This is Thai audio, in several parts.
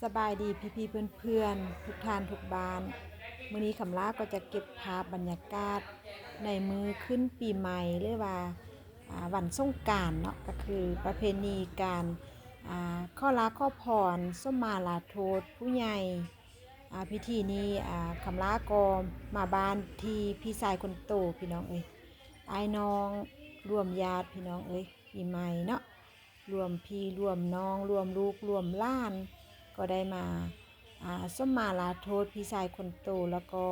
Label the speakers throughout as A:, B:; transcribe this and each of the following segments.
A: สบายดีพี่ๆเพื่อนๆทุกท่านทุกบ้านมื้อนี้คำลาก็จะเก็บภาพบรรยากาศในมือขึ้นปีใหม่หรือว่าวันสงกรานต์เนาะก็คือประเพณีการข้อลาข้อพรส้มมาลาโทษผู้ใหญ่พิธีนี้คำลาก็มาบ้านที่พี่ชายคนโตพี่น้องเอ้ยไอ้น้องรวมญาติพี่น้องเอ้ยปีใหม่เนาะรวมพี่รวมน้องรวมลูกรวมหล้านก็ได้มาส้มมาลาโทษพี่ชายคนโตแล้วก็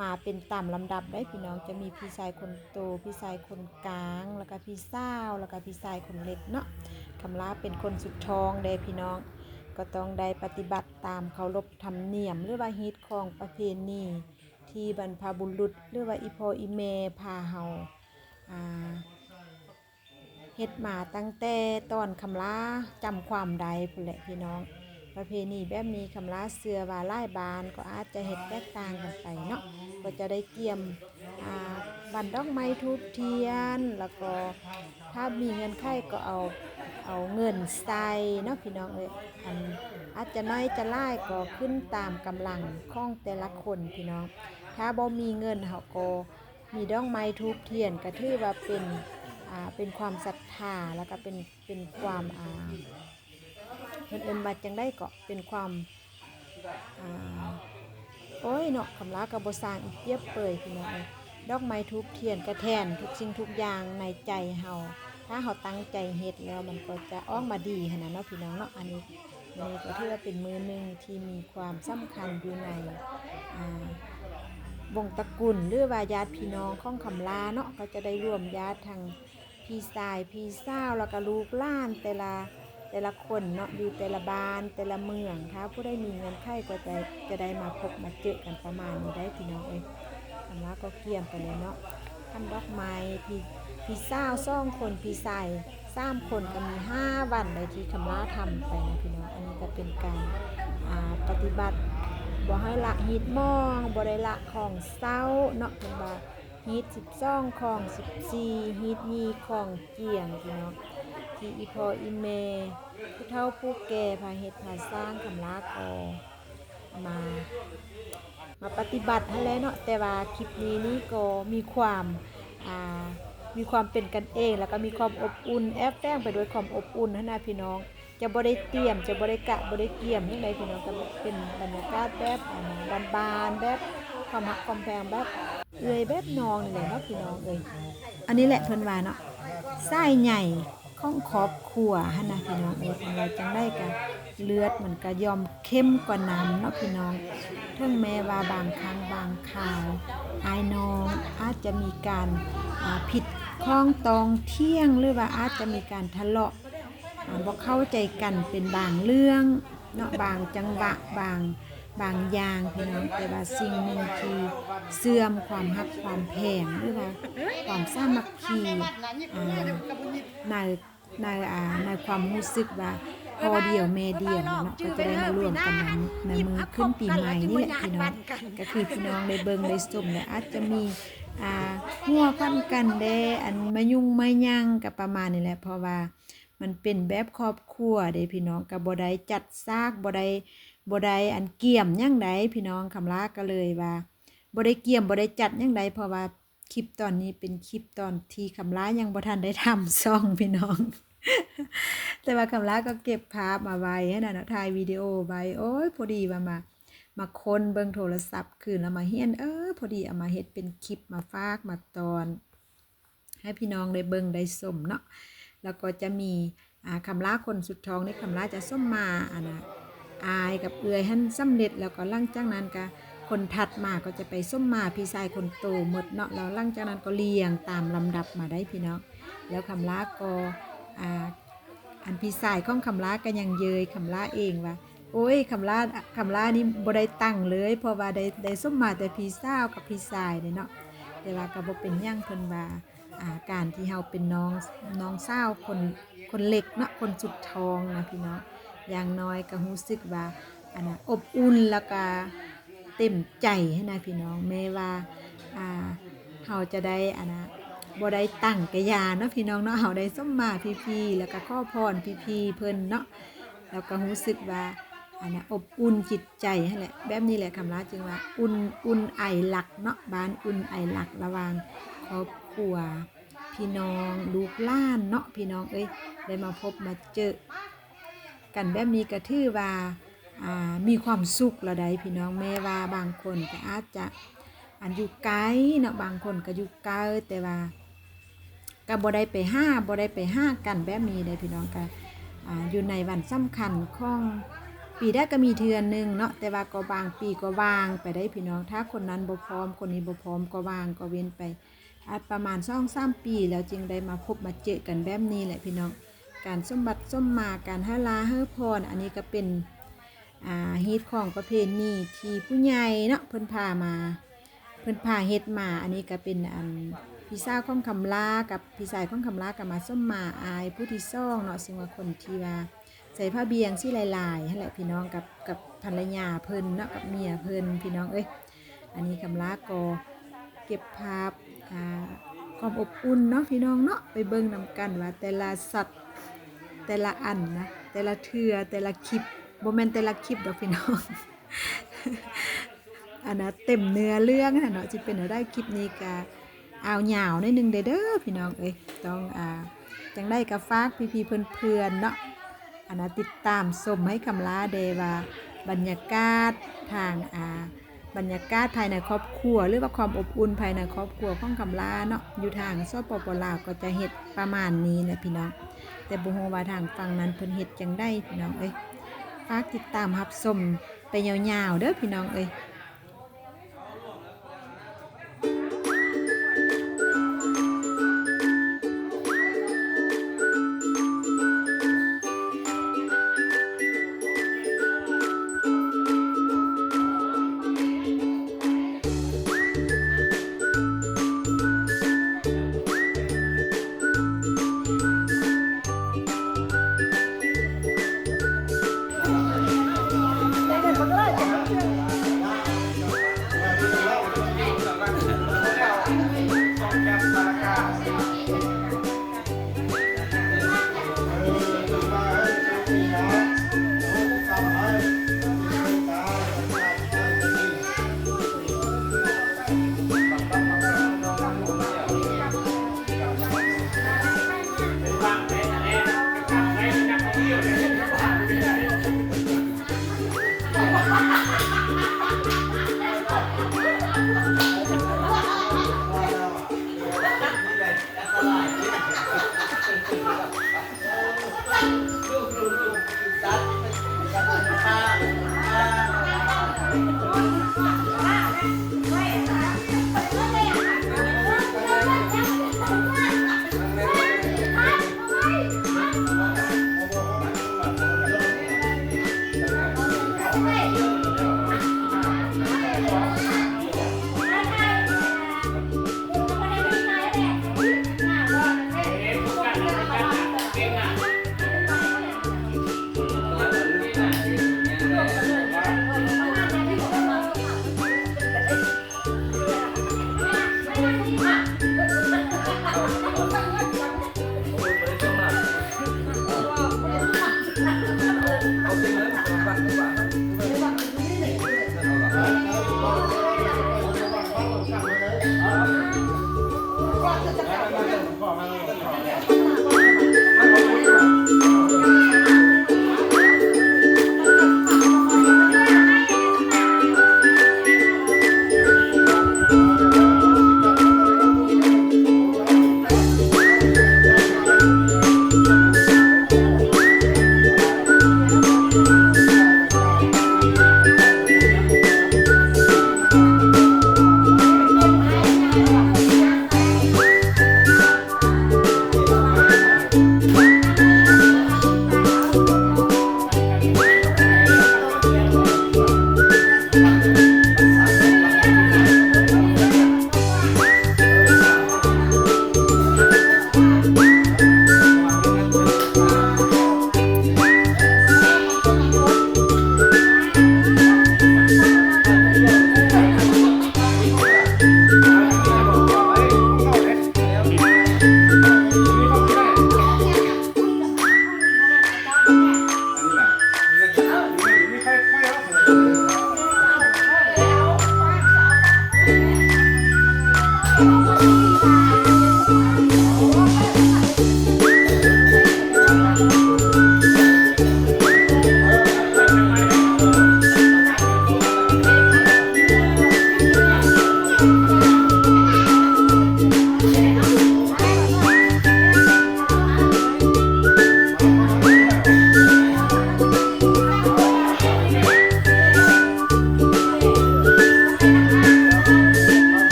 A: มาเป็นตามลำดับได้พี่น้องจะมีพี่ชายคนโตพี่ชายคนกลางแล้วก็พี่สาวแล้วก็พี่ชายคนเล็กเนาะคำลาเป็นคนสุดท้องได้พี่น้องก็ต้องได้ปฏิบัติตามเคารพธรรมเนียมหรือว่าฮิตของประเพณีที่บรรพบุรุษหรือว่าอีพ่ออีแม่พาเฮาเฮ็ดมาตั้งแต่ตอนคำลาจำความใดพุ่นแหละพี่น้องประเพณีแบบนี้คำลาเสือว่าหลายบ้านก็อาจจะเฮ็ดแตกต่างกันไปเนาะก็จะได้เกี่ยมบันดอกไม้ทูบเทียนแล้วก็ถ้ามีเงินไขก็เอาเงินใส่เนาะพี่น้องเอ้ยอันอาจจะน้อยจะหลายก็ขึ้นตามกำลังของแต่ละคนพี่น้องถ้าบ่มีเงินเฮาก็มีดอกไม้ทูบเทียนก็ถือว่าเป็นความศรัทธาแล้วก็เป็นความเพิ่นมาจังได้ก็เป็นความโอ้ยเนาะคำลาก็บ่สร้างอีกเปรียบเปรยพี่น้องเอ้ยดอกไม้ทูบเทียนกระแทนทุกสิ่งทุกอย่างในใจเฮาถ้าเฮาตั้งใจเฮ็ดแล้วมันก็จะออกมาดีขนาดเนาะพี่น้องเนาะอันนี้ก็ถือว่าเป็นมื้อนึงที่มีความสำคัญอยู่ในวงตระกูลหรือว่าญาติพี่น้องของคำลาเนาะก็จะได้ร่วมญาติทางพี่ชายพี่สาวแล้วก็ลูกหลานแต่ละคนเนาะอยู่แต่ละบ้านแต่ละเมืองค่ะผู้ได้มีเงินไขก็จะได้มาพบมาเจอกันประมาณนี้ได้พี่น้องเอ้ยคำลาก็เกี่ยมไปเลยเนาะทำดอกไม้พี่สาว2 คนพี่ชาย3 คนก็มี5 วันเลยที่คำลาทำไปนะพี่น้องอันนี้ก็เป็นการปฏิบัติบ่ให้ละหิดมองบ่ได้ละของเศร้าเนาะเป็นบ่าฮิต12ของ14ฮิต2ของเกี่ยงพี่น้องที่อีพ่ออีแม่ผู้เฒ่าผู้แก่พาเฮ็ดพาสร้างคำลาก็มาปฏิบัติให้แล้วเนาะแต่ว่าคลิปนี้ก็อ่ามีความเป็นกันเองแล้วก็มีความอบอุ่นแอบแฝงไปด้วยความอบอุ่นนะพี่น้องจะบ่ได้เตรียมจะบ่ได้กะบ่ได้เกี่ยมจังไดพี่น้องก็เป็นบรรยากาศแบบบ้านๆแบบความรักความแพงแบบแบบน้องนี่แหละเนาะพี่น้องเอ้ยอันนี้แหละเพิ่นว่าเนาะไส้ใหญ่ของครอบครัวหั่นนะพี่น้องเอ้ยเพิ่นว่าจังได๋ก็เลือดมันก็ยอมเข้มกว่าน้ำเนาะพี่น้องถึงแม้ว่าบางครั้งบางคราวอ้ายน้องอาจจะมีการผิดข้องตองเที่ยงหรือว่าอาจจะมีการทะเลาะบ่เข้าใจกันเป็นบางเรื่องเนาะบางจังหวะบางอย่างพี่น้องแต่ว่าสิ่งหนึ่งที่เสื่อมความฮักความแพงหรือว่าความสามัคคีในในความรู้สึกว่าพอเดียวแม่เดียวเนาะก็จะได้มารวมกันในมือขึ้นปีใหม่นี่แหละพี่น้องก็คือพี่น้องได้เบิ่งได้ชมและอาจจะมีหัวพันกันแดอันมายุ่งมายังกับประมาณนี้แหละเพราะว่ามันเป็นแบบครอบครัวเด้พี่น้องก็บ่ได้จัดซากบ่ได้อันเกี่ยมหยังใดพี่น้องคำลาก็เลยว่าบ่ได้เกี่ยมบ่ได้จัดหยังใดเพราะว่าคลิปตอนนี้เป็นคลิปตอนที่คำลายังบ่ทันได้ทำซ่องพี่น้อง แต่ว่าคำลาก็เก็บภาพมาไว้ให้นะถ่ายวิดีโอไว้โอ้ยพอดีว่ามาคนเบิ่งโทรศัพท์คืนแล้วมาเฮียนพอดีเอามาเฮ็ดเป็นคลิปมาฝากมาตอนให้พี่น้องได้เบิ่งได้ชมเนาะแล้วก็จะมีคำลาคนสุดท้องนี่คำลาจะส้มมาอายกับเอื้อยหั่นสำเร็จแล้วก็หลังจากนั้นก็คนถัดมาก็จะไปส้มมาพี่ชายคนโตหมดเนาะแล้วหลังจากนั้นก็เรียงตามลำดับมาได้พี่น้องแล้วคำลาก็อันพี่ชายของคำลาก็ยังเยยคำลาเองว่าโอ้ยคำลานี่บ่ได้ตั้งเลยเพราะว่าได้ส้มมาแต่พี่สาวกับพี่ชายเนาะแต่ว่าก็บ่เป็นหยังเพิ่นว่าการที่เฮาเป็นน้องสาวคนเล็กเนาะคนสุดท้องนะพี่น้องอย่างน้อยก็รู้สึกว่าอบอุ่นแล้วก็เต็มใจให้นะพี่น้องแม้ว่าเฮาจะได้บ่ได้ตั้งกะยาเนาะพี่น้องเนาะเฮาได้ส้มมาพี่ๆแล้วก็ขอพรพี่ๆเพิ่นเนาะแล้วก็รู้สึกว่า อบอุ่นจิตใจนั่นแหละแบบนี้แหละคำลาจึงว่าอุ่นไอหลักเนาะบ้านอุ่นไอหลักระหว่างครอบครัวพี่น้องลูกหลานเนาะพี่น้องได้มาพบมาเจอกันแบบนี้ก็ถือว่ามีความสุขละใดพี่น้องแม้ว่าบางคนก็อาจจะอยู่ไกลเนาะบางคนก็อยู่ไกลแต่ว่าก็บ่ได้ไปห้ากันแบบนี้ได้พี่น้องกันอยู่ในวันสำคัญของปีได้ก็มีเทือนหนึ่งเนาะแต่ว่าก็บางปีก็วางไปได้พี่น้องถ้าคนนั้นบ่พร้อมคนนี้บ่พร้อมก็วางก็เว้นไปประมาณ2-3 ปีแล้วจึงได้มาพบมาเจอกันแบบนี้แหละพี่น้องการสมบัติสมมาการฮาลาเฮอพรอันนี้ก็เป็นฮิตของประเพณีที่ผู้ใหญ่เนาะเพิ่นพาเฮ็ดมาอันนี้ก็เป็นพี่สาวของคำลากับพี่ชายของคำลากับมาส้มมาอายผู้ที่ซ่องเนาะซึ่งว่าคนที่ว่าใส่ผ้าเบียงสิลายๆนั่นแหละพี่น้องกับภรรยาเพิ่นเนาะกับเมียเพิ่นพี่น้องอันนี้คำลาก็เก็บภาพความอบอุ่นเนาะพี่น้องเนาะไปเบิ่งนำกันว่าแต่ละสัตว์แต่ละอันนะแต่ละเทื่อแต่ละคลิปบ่แม่นแต่ละคลิปดอกพี่น้องอันน่ะเต็มเนื้อเรื่องน่ะเนาะสิเป็นได้คลิปนี้ก็เอาหยาวนิดนึงเด้อพี่น้องต้องจังได้กับฝากพี่ๆเพื่อนๆเนาะติดตามชมให้คำลาเดว่าบรรยากาศทางบรรยากาศภายในครอบครัวหรือว่าความอบอุ่นภายในครอบครัวของคำลาเนาะอยู่ทางสปป.ลาวก็จะเฮ็ดประมาณนี้นะพี่น้องแต่บ่ฮู้ว่าทางฝั่งนั้นเพิ่นเฮ็ดจังได้พี่น้องฝากติดตามรับชมไปยาวๆเด้อพี่น้อง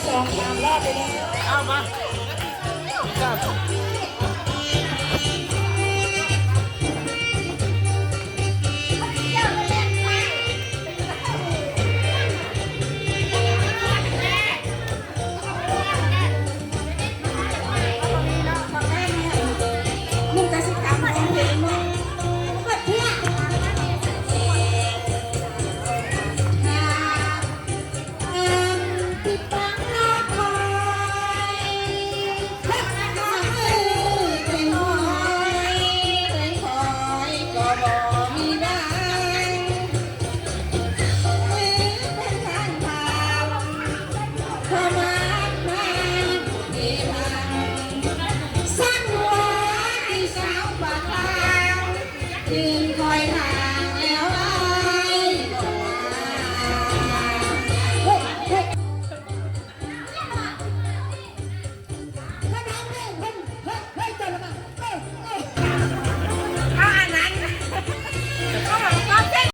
B: 2-3 รอบไปแล้ว
C: เอามาครับ
B: มึงกสิกรรมของเพลงมึงก็เพื่อติดปังรอคอยเป็นหอยเป็นหอยก็บ่มีได้เป็นทางผ่านเข้ามาที่พังสั่งหัวที่สาวปากทางยืน